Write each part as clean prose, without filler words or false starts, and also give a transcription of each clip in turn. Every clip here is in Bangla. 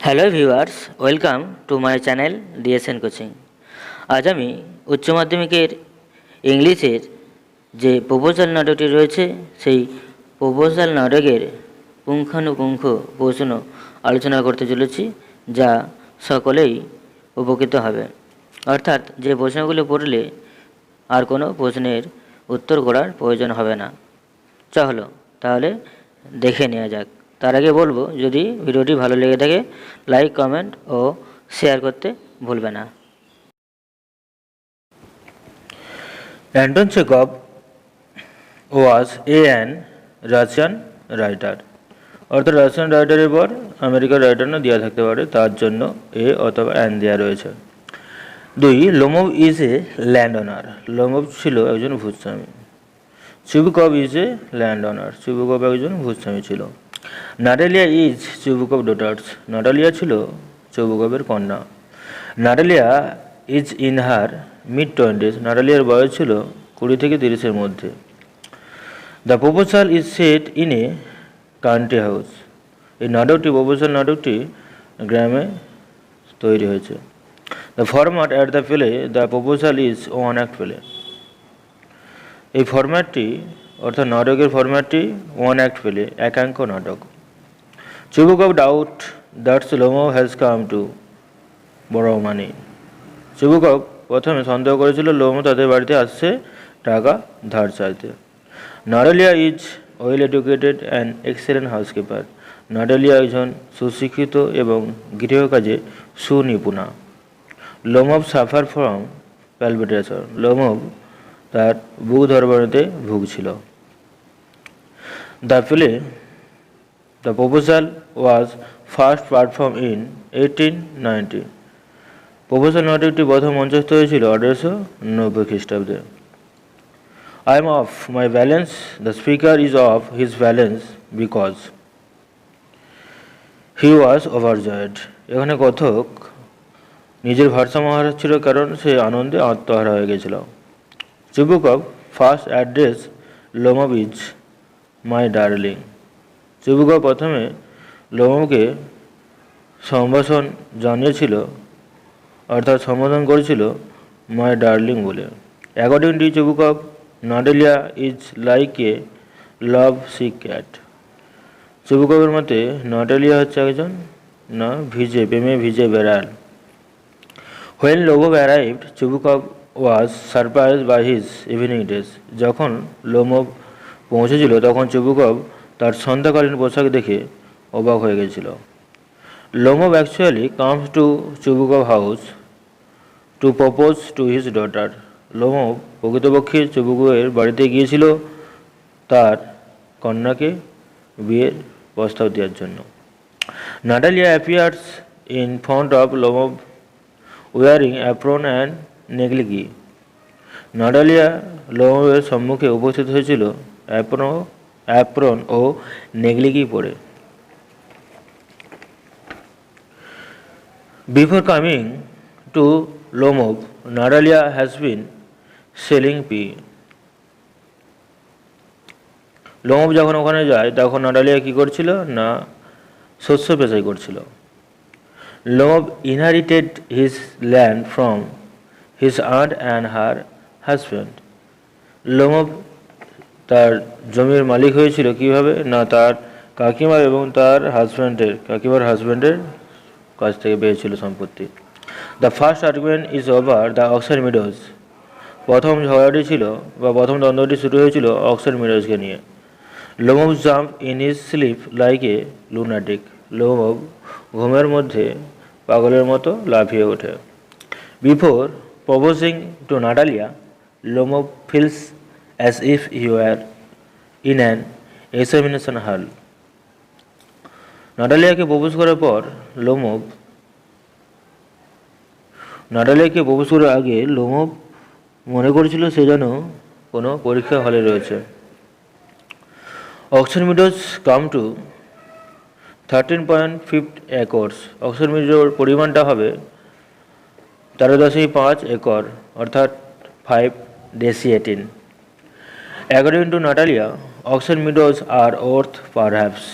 Hello viewers, welcome to my channel DSN coaching. আজ আমি উচ্চ মাধ্যমিকের ইংলিশের যে প্রপোজাল নাটকটি রয়েছে সেই প্রপোজাল নাটকের পুঙ্খানুপুঙ্খ প্রশ্ন আলোচনা করতে চলেছি, যা সকলেই উপকৃত হবে। অর্থাৎ যে প্রশ্নগুলো পড়লে আর কোনো প্রশ্নের উত্তর করার প্রয়োজন হবে না। চলো তাহলে দেখে নেওয়া যাক। তার আগে বলবো, যদি ভিডিওটি ভালো লেগে থাকে লাইক, কমেন্ট ও শেয়ার করতে ভুলবে না। Anton Chekhov was an Russian writer. অর্থাৎ রাশিয়ান রাইটারের পর আমেরিকার রাইটার না দেওয়া থাকতে পারে, তার জন্য এ অথবা অ্যান দেওয়া রয়েছে। 2. Lomov is a landowner. Lomov ছিল একজন ভূস্বামী। Chubukov is a landowner. Chubukov একজন ভূস্বামী ছিল। Natalia is Chubukov daughter's. Natalia ছিল চুবুকভের কন্যা। Natalia is in her mid-20s। নাটালিয়ার বয়স ছিল 20 থেকে 30-এর মধ্যে। The proposal is set in a country house. এই নাটকটি প্রপোজাল নাটকটি গ্রামে তৈরি হয়েছে। The format at the play the proposal is one act play. এই ফরম্যাটটি অর্থাৎ নাটকের ফরম্যাটটি ওয়ান অ্যাক্ট প্লে, একাঙ্ক নাটক। Chubukov doubt that's Lomov has come to borrow money. Chubukov প্রথমে সন্দেহ করেছিল লোমোভ তাদের বাড়িতে আসছে টাকা ধার চাইতে। Natalia is well educated and excellent housekeeper. Natalia একজন সুশিক্ষিত এবং গৃহকাজে সুনিপুণা। Lomov suffer from palpitation. Lomov তার বুক ধরবানিতে ভুগছিল। The play the proposal was first perform in 1890। Proposal নাটকটি প্রথম মঞ্চস্থ হয়েছিল 1890 খ্রিস্টাব্দে। I am off my balance, the speaker is off his balance because he was overjoyed. এখানে কথক নিজের ভারসাম্য হারাচ্ছিল, কারণ সে আনন্দে আত্মহারা হয়ে গেছিল। Chubukov first address Lomov is my darling. Chubukov প্রথমে লোমোভকে সম্ভাষণ জানিয়েছিল, অর্থাৎ সম্বোধন করেছিল মাই ডার্লিং বলে। According to Chubukov, Natalia is like a love sick cat. চুবুকভের মতে নাটালিয়া হচ্ছে একজন প্রেমে ভিজে বেড়াল। When Lomov arrived, Chubukov was surprise by his evening dress. যখন লোমোভ পৌঁছেছিল তখন চুবুকভ তার সন্ধ্যাকালীন পোশাক দেখে অবাক হয়ে গেছিল। Lomov actually comes to Chubukov house to propose to his daughter. Lomov প্রকৃতপক্ষে চুবুকভের বাড়িতে গিয়েছিল তার কন্যাকে বিয়ের প্রস্তাব দেওয়ার জন্য। Natalia appears in front of Lomov wearing apron and negligee. Natalia লোমোভের সম্মুখে উপস্থিত হয়েছিল অ্যাপ্রন ও নেগলিগি পরে। Before coming to Lomov, Natalia has been shelling pea. Lomov যখন ওখানে যায় তখন নাটালিয়া কী করছিল না শস্য পেশাই করছিল। Lomov inherited his land from his aunt and her husband. Lomov তার জমির মালিক হয়েছিল কীভাবে না তার কাকিমার এবং তার কাকিমার হাজব্যান্ডের কাছ থেকে পেয়েছিল সম্পত্তি। The first argument is over the Oxford meadows. প্রথম ঝগড়াটি ছিল বা প্রথম দ্বন্দ্বটি শুরু হয়েছিল অক্সফোর্ড মিডোজকে নিয়ে। Lomov jump in his sleep like a lunatic. Lomov ঘুমের মধ্যে পাগলের মতো লাফিয়ে ওঠে। Before proposing to Natalia, Lomov feels as if he were in an examination hall. নাটালিয়াকে প্রপোজ করার পর নাটালিয়াকে প্রপোজ করার আগে লোমোভ মনে করেছিল সে যেন কোনো পরীক্ষা হলে রয়েছে। Oxford meadows come to 13.5 acres. Oxford মিডোর পরিমাণটা হবে 13.5 একর, অর্থাৎ 5 dessiatin. According to Natalia, Oxford meadows are worth perhaps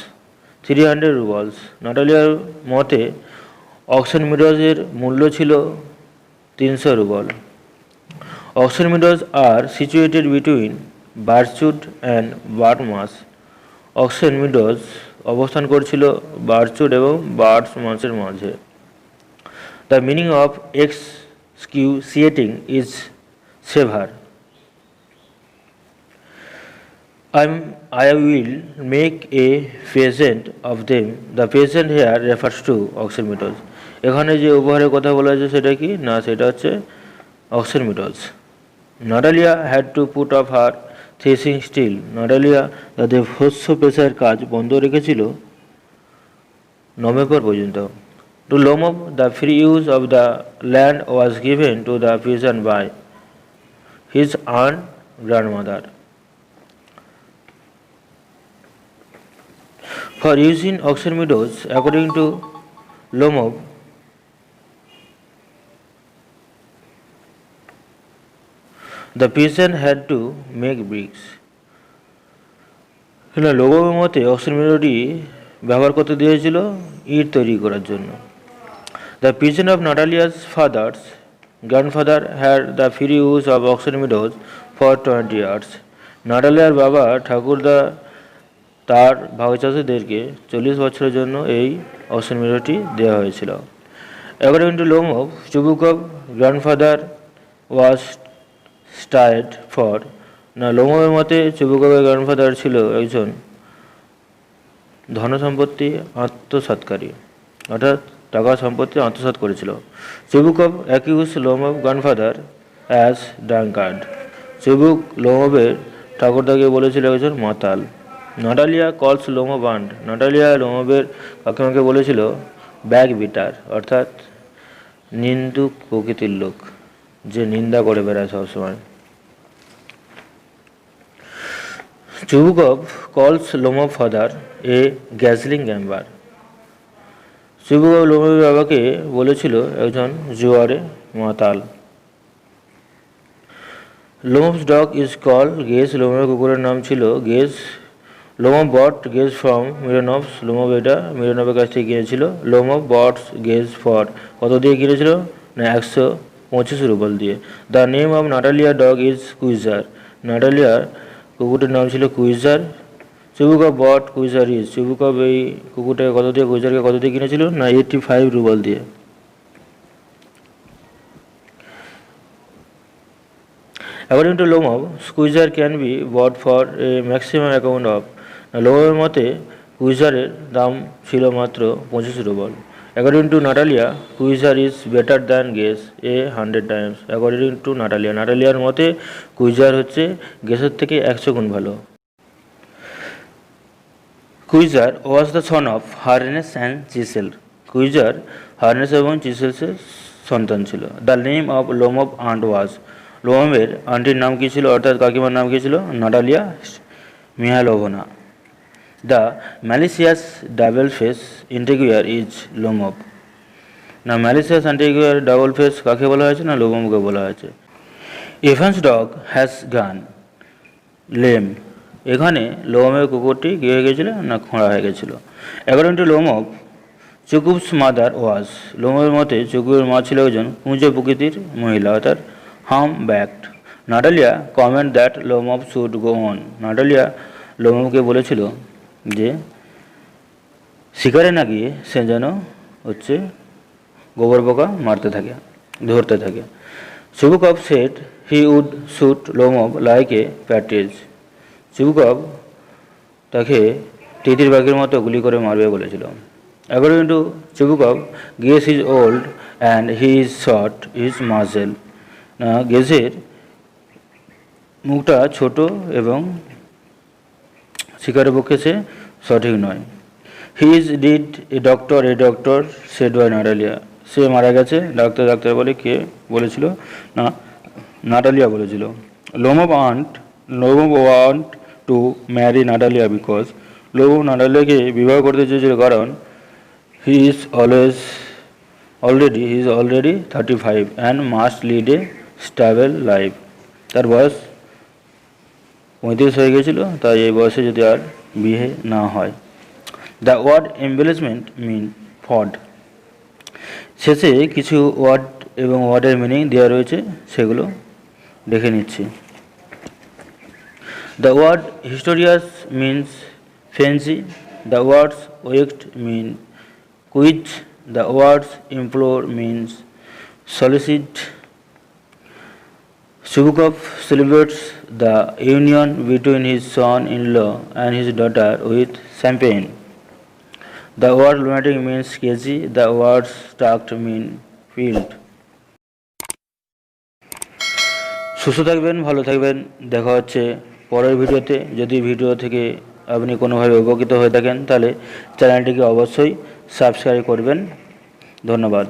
300 roubles. নাটালিয়ার মতে অক্সন মিডোজের মূল্য ছিল 300 rouble. Oxen meadows are situated between Birchwood and Burnt Marsh. Oxen meadows অবস্থান করছিল বার্চুড এবং বার্টমাসের মাঝে। The meaning of excruciating is severe. I will make a present of them. The present here refers to oxen metals. এখানে যে উপহারের কথা বলা হয়েছে সেটা কি না, সেটা হচ্ছে oxen metals. Natalia had to put off her threshing still. Natalia তাদের শস্য পেশার কাজ বন্ধ রেখেছিল নভেম্বর পর্যন্ত। To Lomov, the free use of the land was given to the peasant by his aunt grandmother. For using oxen meadows, according to Lomov, the peasant had to make bricks. লোমোভের মতে অক্সন মিডোটি ব্যবহার করতে দিয়েছিল ইট তৈরি করার জন্য। The peasant of Natalia's father's grandfather had the free use of oxen meadows for 20 years. নাটালিয়ার বাবা ঠাকুরদা তার ভাগচাষীদেরকে 40 বছরের জন্য এই অক্সন মিডোটি দেওয়া হয়েছিল। According to Lomov, Chubukov grandfather was stried for. না, লোমোভের মতে চুবুকভের গ্র্যান্ডফাদার ছিল একজন ধনসম্পত্তি আত্মসাৎকারী, অর্থাৎ টাকা সম্পত্তি আত্মসাৎ করেছিল। Chubukov accuse Lomov grandfather as drunkard. Chubuk লোমভের ঠাকুরদাকে বলেছিল একজন মাতাল। নাটালিয়া কলস লোমভ আন্ট। নাটালিয়া লোমভের কাকিমাকে বলেছিল ব্যাক বিটার, অর্থাৎ নিন্দুক প্রকৃতির লোক, যে নিন্দা করে বেড়ায় সবসময়। Chubukov calls Lomov father a guzzling gambler. Chubukov লোমভের বাবাকে বলেছিল একজন জুয়ারে মাতাল। Lomov's dog is call Guess. লোমভের কুকুরের নাম ছিল Guess. Lomov bought Guess from Mironov's. লোমভ এটা মিরোনভের কাছ থেকে কিনেছিল। লোমভ বটস গেজ ফর, কত দিয়ে কিনেছিল না 125 রুবল দিয়ে। The name of Natalia dog is Squeezer. নাটালিয়ার কুকুরটির নাম ছিল Squeezer. Chubukov bought Squeezer is. Chubukov এই কুকুরটাকে কত দিয়ে, কুইজারকে কত দিয়ে কিনেছিল না 85 রুবল দিয়ে। According to Lomov, Squeezer can be bought for a maximum amount of. লোমভের মতে কুইজারের দাম ছিল মাত্র 25 rouble. According to Natalia, Squeezer is better than Guess a 100 times. According to Natalia, নাটালিয়ার মতে কুইজার হচ্ছে গেসের থেকে 100 গুণ ভালো। Squeezer was the son of Harness and Chisel. Squeezer Harness এবং চিসেলসের সন্তান ছিল। The name of Lomov aunt was. লোমভের আন্টির নাম কী ছিল, অর্থাৎ কাকিমার নাম কী ছিল, Natalia Mihalovna. The malicious double face intriguer is Lomov. না, ম্যালিসিয়াস ইন্টিগুয়ার ডাবল ফেস কাকে বলা হয়েছে না লোমভকে বলা হয়েছে। Evans dog has gone lame. এখানে লোমভের কুকুরটি কী হয়ে গেছিল না খোঁড়া হয়ে গেছিল। According to Lomov, Chukub's mother was. লোমভের মতে চুকুবের মা ছিল একজন কুঁজো প্রকৃতির মহিলা, অর্থাৎ humpbacked. Natalia comment that Lomov should go on. Natalia লোমভকে বলেছিল যে শিকারে না গিয়ে সে যেন হচ্ছে গোবর পোকা মারতে থাকে, ধরতে থাকে। Chubukov said he would shoot Lomov like a partridge. Chubukov তাকে তিতির পাখির মতো গুলি করে মারবে বলেছিল। According to Chubukov, guess is old and he is short his muscle. না, গেসের মুখটা ছোট এবং শিকারের পক্ষে সে সঠিক নয়। He is dead a doctor said by Natalia. সে মারা গেছে, ডাক্তার বলে কে বলেছিল না নাটালিয়া বলেছিল। Lomov want to marry Natalia because. Lomov নাটালিয়াকে বিবাহ করতে চেয়েছিল কারণ he is already 35 and must lead a stable life. তার বয়স 35 হয়ে গেছিল, তাই এই বয়সে যদি আর বিয়ে না হয়। The word embellishment mean fad. শেষে কিছু ওয়ার্ড এবং ওয়ার্ডের মিনিং দেওয়া রয়েছে, সেগুলো দেখে নিচ্ছি। The word hysterious means fancy, the words waked mean quiz, the words implore means solicit. Shubukov celebrates the union between his son-in-law and his daughter with champagne. The word lunatic means crazy. The word stuck mean field. সুস্থ থাকবেন, ভালো থাকবেন। দেখা হচ্ছে পরের ভিডিওতে। যদি ভিডিও থেকে আপনি কোনোভাবে উপকৃত হয়ে থাকেন তাহলে চ্যানেলটিকে অবশ্যই সাবস্ক্রাইব করবেন। ধন্যবাদ।